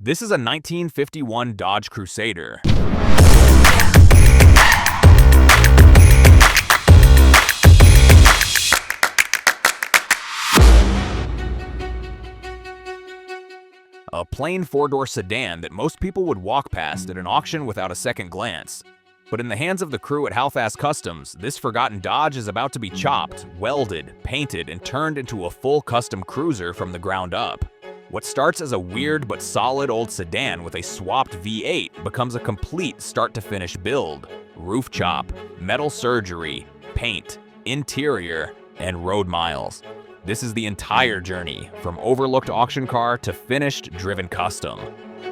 This is a 1951 Dodge Crusader. A plain four-door sedan that most people would walk past at an auction without a second glance. But in the hands of the crew at Half-Ass Customs, this forgotten Dodge is about to be chopped, welded, painted, and turned into a full custom cruiser from the ground up. What starts as a weird but solid old sedan with a swapped V8 becomes a complete start-to-finish build. Roof chop, metal surgery, paint, interior, and road miles. This is the entire journey, from overlooked auction car to finished driven custom.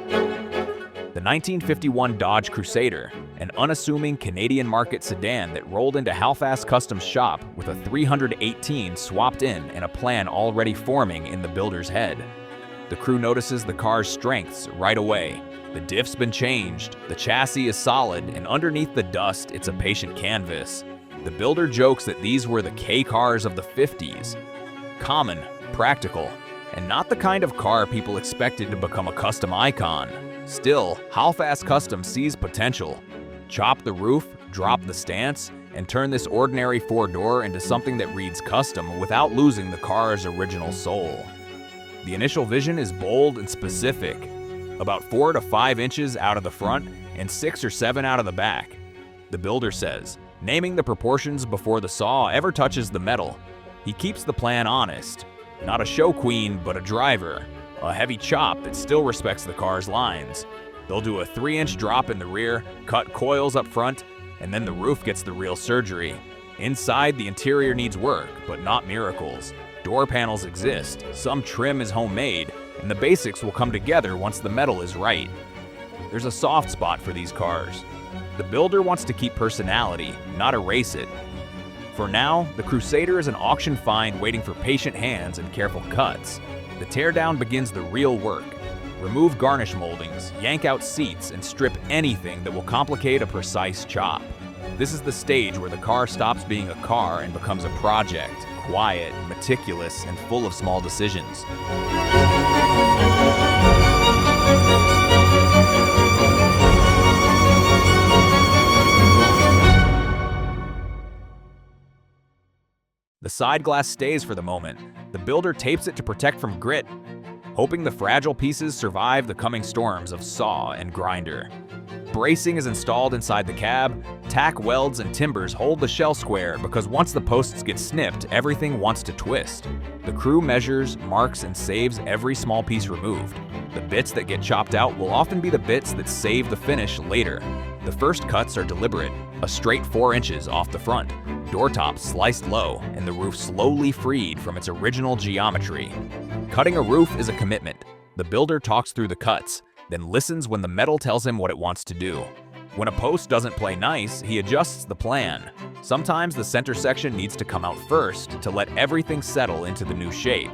The 1951 Dodge Crusader, an unassuming Canadian market sedan that rolled into Half-Ass Customs shop with a 318 swapped in and a plan already forming in the builder's head. The crew notices the car's strengths right away. The diff's been changed, the chassis is solid, and underneath the dust, it's a patient canvas. The builder jokes that these were the K cars of the 50s. Common, practical, and not the kind of car people expected to become a custom icon. Still, Half-Ass Customs sees potential. Chop the roof, drop the stance, and turn this ordinary four-door into something that reads custom without losing the car's original soul. The initial vision is bold and specific, about 4 to 5 inches out of the front and 6 or 7 out of the back. The builder says, naming the proportions before the saw ever touches the metal. He keeps the plan honest. Not a show queen, but a driver. A heavy chop that still respects the car's lines. They'll do a 3-inch drop in the rear, cut coils up front, and then the roof gets the real surgery. Inside, the interior needs work, but not miracles. Door panels exist, some trim is homemade, and the basics will come together once the metal is right. There's a soft spot for these cars. The builder wants to keep personality, not erase it. For now, the Crusader is an auction find waiting for patient hands and careful cuts. The teardown begins the real work. Remove garnish moldings, yank out seats, and strip anything that will complicate a precise chop. This is the stage where the car stops being a car and becomes a project. Quiet, meticulous, and full of small decisions. The side glass stays for the moment. The builder tapes it to protect from grit, hoping the fragile pieces survive the coming storms of saw and grinder. Bracing is installed inside the cab. Tack welds and timbers hold the shell square because once the posts get snipped, everything wants to twist. The crew measures, marks, and saves every small piece removed. The bits that get chopped out will often be the bits that save the finish later. The first cuts are deliberate, a straight 4 inches off the front, door tops sliced low, and the roof slowly freed from its original geometry. Cutting a roof is a commitment. The builder talks through the cuts, then listens when the metal tells him what it wants to do. When a post doesn't play nice, he adjusts the plan. Sometimes the center section needs to come out first to let everything settle into the new shape.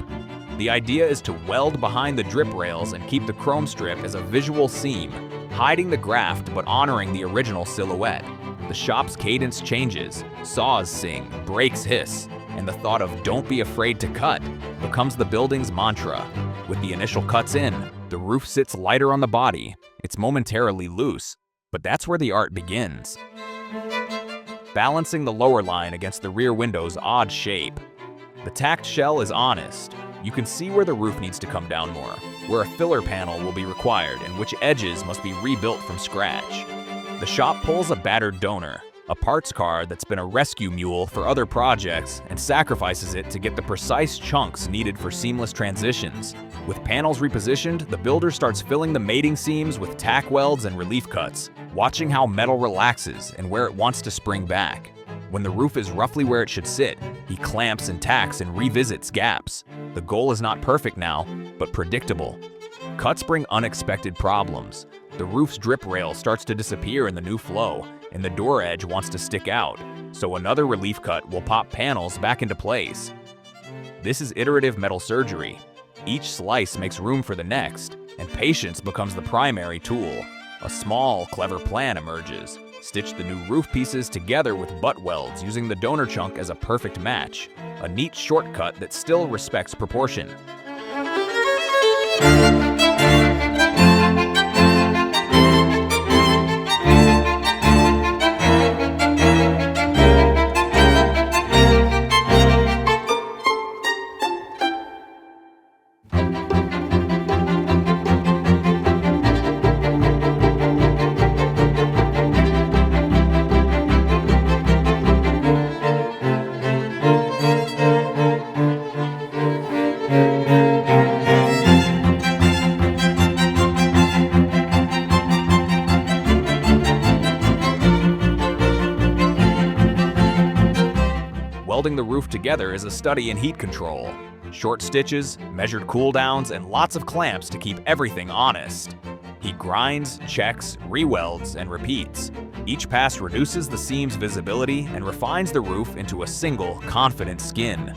The idea is to weld behind the drip rails and keep the chrome strip as a visual seam, hiding the graft but honoring the original silhouette. The shop's cadence changes, saws sing, brakes hiss, and the thought of "don't be afraid to cut" becomes the building's mantra. With the initial cuts in, the roof sits lighter on the body. It's momentarily loose, but that's where the art begins. Balancing the lower line against the rear window's odd shape. The tacked shell is honest. You can see where the roof needs to come down more, where a filler panel will be required, and which edges must be rebuilt from scratch. The shop pulls a battered donor, a parts car that's been a rescue mule for other projects, and sacrifices it to get the precise chunks needed for seamless transitions. With panels repositioned, the builder starts filling the mating seams with tack welds and relief cuts, watching how metal relaxes and where it wants to spring back. When the roof is roughly where it should sit, he clamps and tacks and revisits gaps. The goal is not perfect now, but predictable. Cuts bring unexpected problems. The roof's drip rail starts to disappear in the new flow, and the door edge wants to stick out, so another relief cut will pop panels back into place. This is iterative metal surgery. Each slice makes room for the next, and patience becomes the primary tool. A small, clever plan emerges. Stitch the new roof pieces together with butt welds using the donor chunk as a perfect match. A neat shortcut that still respects proportion. welding the roof together is a study in heat control. Short stitches, measured cooldowns, and lots of clamps to keep everything honest. He grinds, checks, re-welds, and repeats. Each pass reduces the seam's visibility and refines the roof into a single, confident skin.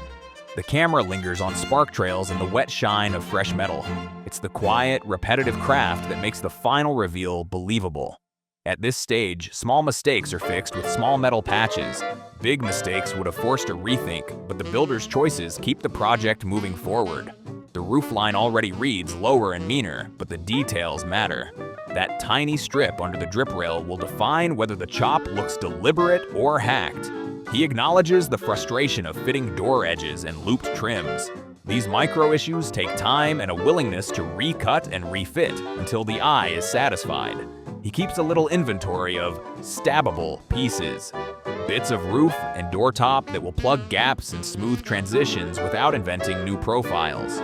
The camera lingers on spark trails in the wet shine of fresh metal. It's the quiet, repetitive craft that makes the final reveal believable. At this stage, small mistakes are fixed with small metal patches. Big mistakes would have forced a rethink, but the builder's choices keep the project moving forward. The roofline already reads lower and meaner, but the details matter. That tiny strip under the drip rail will define whether the chop looks deliberate or hacked. He acknowledges the frustration of fitting door edges and looped trims. These micro issues take time and a willingness to recut and refit until the eye is satisfied. He keeps a little inventory of stabbable pieces, bits of roof and door top that will plug gaps and smooth transitions without inventing new profiles.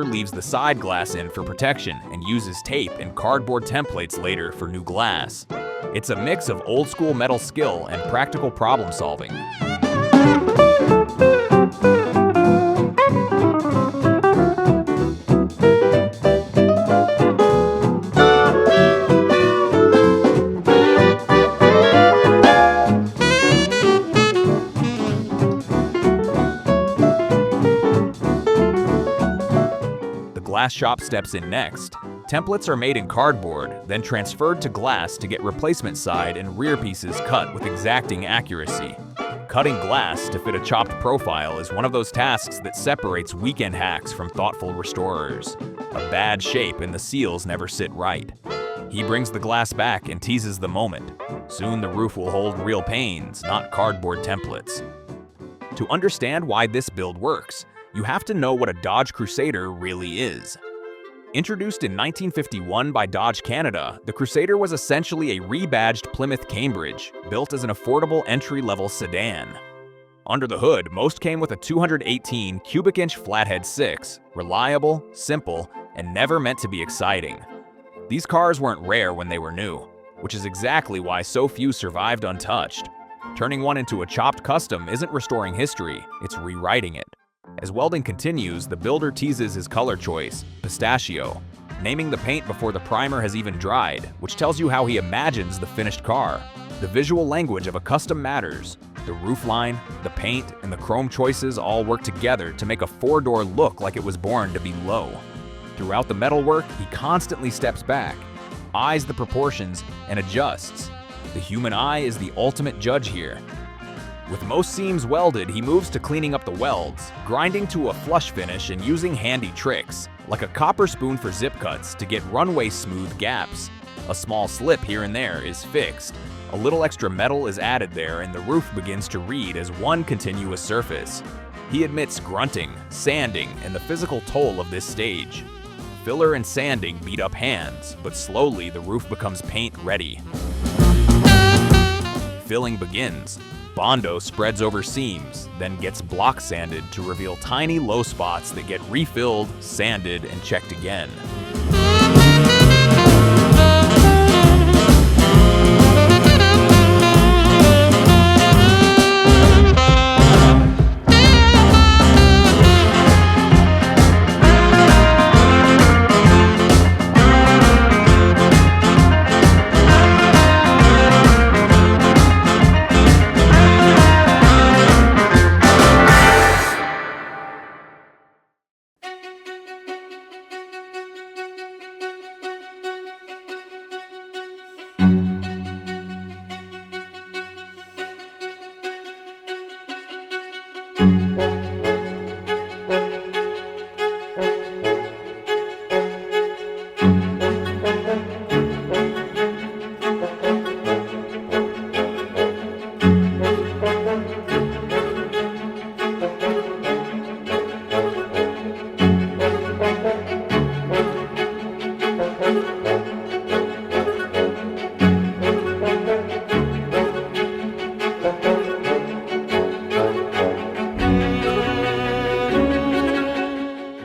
Leaves the side glass in for protection and uses tape and cardboard templates later for new glass. It's a mix of old school metal skill and practical problem solving. Glass shop steps in next. Templates are made in cardboard, then transferred to glass to get replacement side and rear pieces cut with exacting accuracy. Cutting glass to fit a chopped profile is one of those tasks that separates weekend hacks from thoughtful restorers. A bad shape and the seals never sit right. He brings the glass back and teases the moment. Soon the roof will hold real panes, not cardboard templates. To understand why this build works, you have to know what a Dodge Crusader really is. Introduced in 1951 by Dodge Canada, the Crusader was essentially a rebadged Plymouth Cambridge, built as an affordable entry-level sedan. Under the hood, most came with a 218 cubic inch flathead 6, reliable, simple, and never meant to be exciting. These cars weren't rare when they were new, which is exactly why so few survived untouched. Turning one into a chopped custom isn't restoring history, it's rewriting it. As welding continues, the builder teases his color choice, pistachio, naming the paint before the primer has even dried, which tells you how he imagines the finished car. The visual language of a custom matters. The roofline, the paint, and the chrome choices all work together to make a four-door look like it was born to be low. Throughout the metalwork, he constantly steps back, eyes the proportions, and adjusts. The human eye is the ultimate judge here. With most seams welded, he moves to cleaning up the welds, grinding to a flush finish and using handy tricks, like a copper spoon for zip cuts to get runway-smooth gaps. A small slip here and there is fixed. A little extra metal is added there and the roof begins to read as one continuous surface. He admits grunting, sanding, and the physical toll of this stage. Filler and sanding beat up hands, but slowly the roof becomes paint-ready. Filling begins. Bondo spreads over seams, then gets block sanded to reveal tiny low spots that get refilled, sanded, and checked again.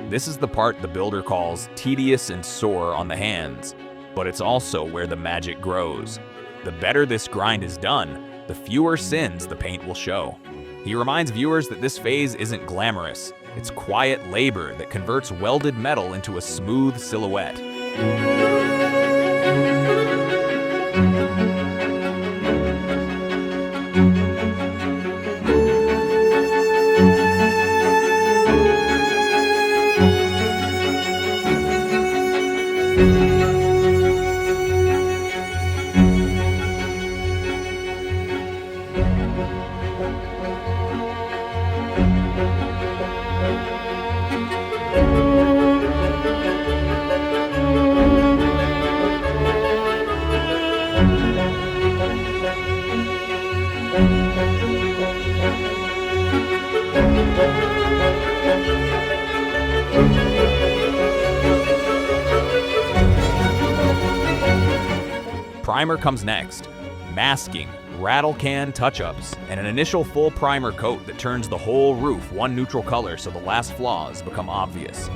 This is the part the builder calls tedious and sore on the hands, but it's also where the magic grows. The better this grind is done, the fewer sins the paint will show. He reminds viewers that this phase isn't glamorous. It's quiet labor that converts welded metal into a smooth silhouette. Primer comes next. Masking, rattle can touch-ups, and an initial full primer coat that turns the whole roof one neutral color so the last flaws become obvious.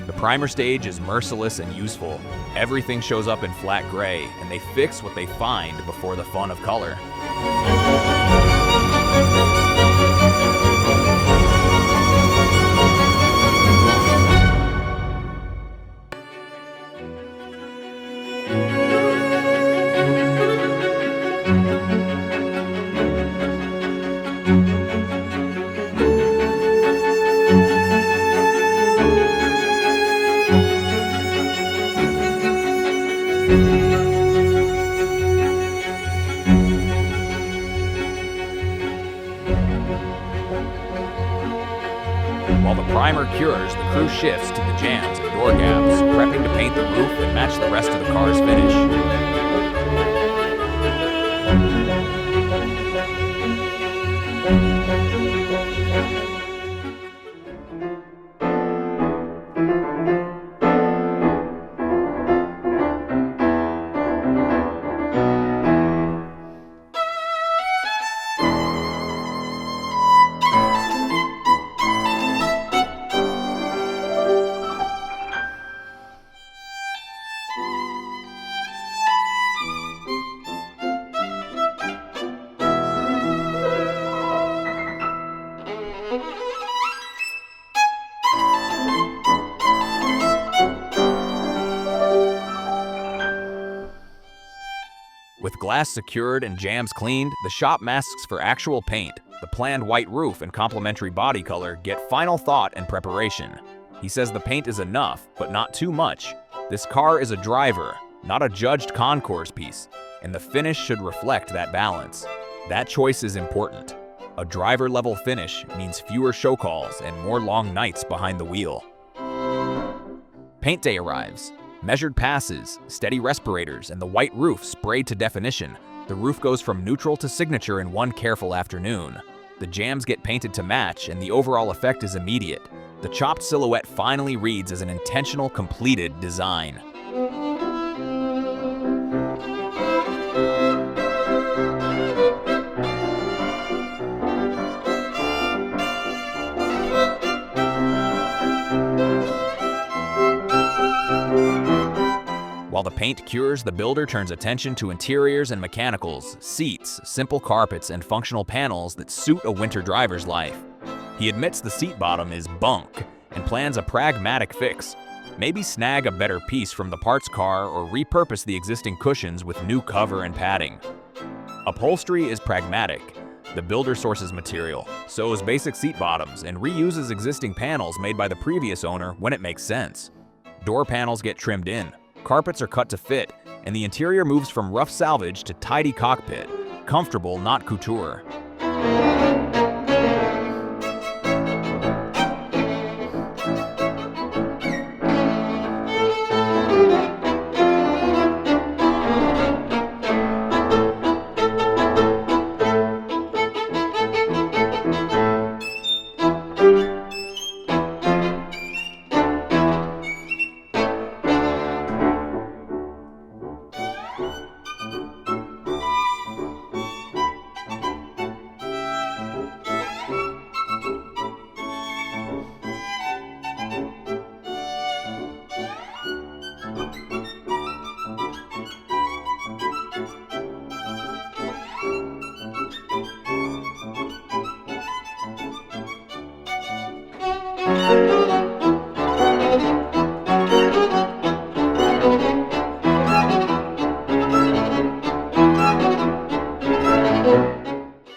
The primer stage is merciless and useful. Everything shows up in flat gray, and they fix what they find before the fun of color. While the primer cures, the crew shifts to the jams and door gaps, prepping to paint the roof and match the rest of the car's finish. With glass secured and jams cleaned, the shop masks for actual paint. The planned white roof and complementary body color get final thought and preparation. He says the paint is enough, but not too much. This car is a driver, not a judged concours piece, and the finish should reflect that balance. That choice is important. A driver-level finish means fewer show calls and more long nights behind the wheel. Paint day arrives. Measured passes, steady respirators, and the white roof sprayed to definition. The roof goes from neutral to signature in one careful afternoon. The jams get painted to match, and the overall effect is immediate. The chopped silhouette finally reads as an intentional, completed design. While the paint cures, the builder turns attention to interiors and mechanicals, seats, simple carpets, and functional panels that suit a winter driver's life. He admits the seat bottom is bunk and plans a pragmatic fix. Maybe snag a better piece from the parts car or repurpose the existing cushions with new cover and padding. Upholstery is pragmatic. The builder sources material, sews basic seat bottoms, and reuses existing panels made by the previous owner when it makes sense. Door panels get trimmed in. Carpets are cut to fit, and the interior moves from rough salvage to tidy cockpit. Comfortable, not couture.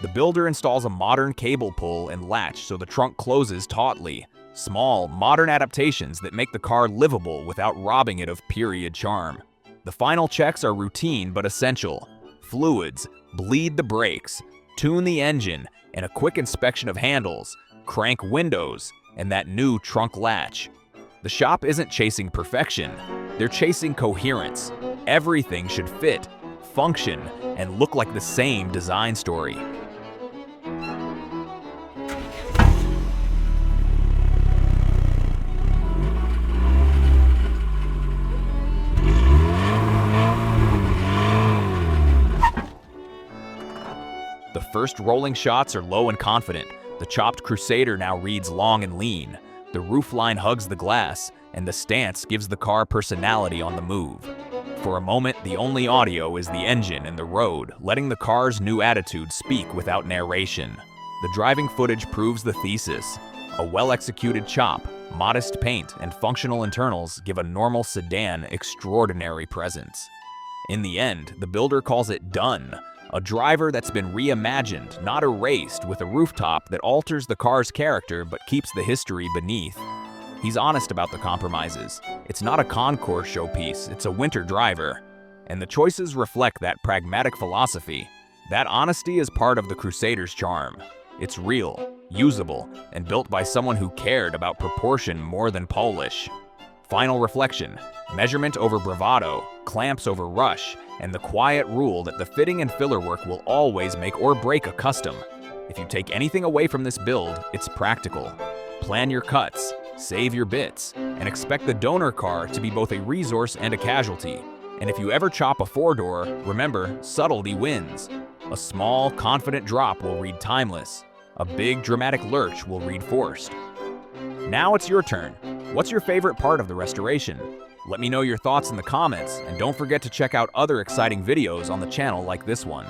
The builder installs a modern cable pull and latch so the trunk closes tautly. Small, modern adaptations that make the car livable without robbing it of period charm. The final checks are routine but essential. Fluids, bleed the brakes, tune the engine, and a quick inspection of handles, crank windows, and that new trunk latch. The shop isn't chasing perfection, they're chasing coherence. Everything should fit, function, and look like the same design story. The first rolling shots are low and confident. The chopped Crusader now reads long and lean. The roofline hugs the glass, and the stance gives the car personality on the move. For a moment, the only audio is the engine and the road, letting the car's new attitude speak without narration. The driving footage proves the thesis. A well-executed chop, modest paint, and functional internals give a normal sedan extraordinary presence. In the end, the builder calls it done. A driver that's been reimagined, not erased, with a rooftop that alters the car's character but keeps the history beneath. He's honest about the compromises. It's not a concours showpiece, it's a winter driver. And the choices reflect that pragmatic philosophy. That honesty is part of the Crusader's charm. It's real, usable, and built by someone who cared about proportion more than polish. Final reflection: measurement over bravado, clamps over rush, and the quiet rule that the fitting and filler work will always make or break a custom. If you take anything away from this build, it's practical. Plan your cuts, save your bits, and expect the donor car to be both a resource and a casualty. And if you ever chop a four-door, remember, subtlety wins. A small, confident drop will read timeless. A big, dramatic lurch will read forced. Now it's your turn. What's your favorite part of the restoration? Let me know your thoughts in the comments, and don't forget to check out other exciting videos on the channel like this one.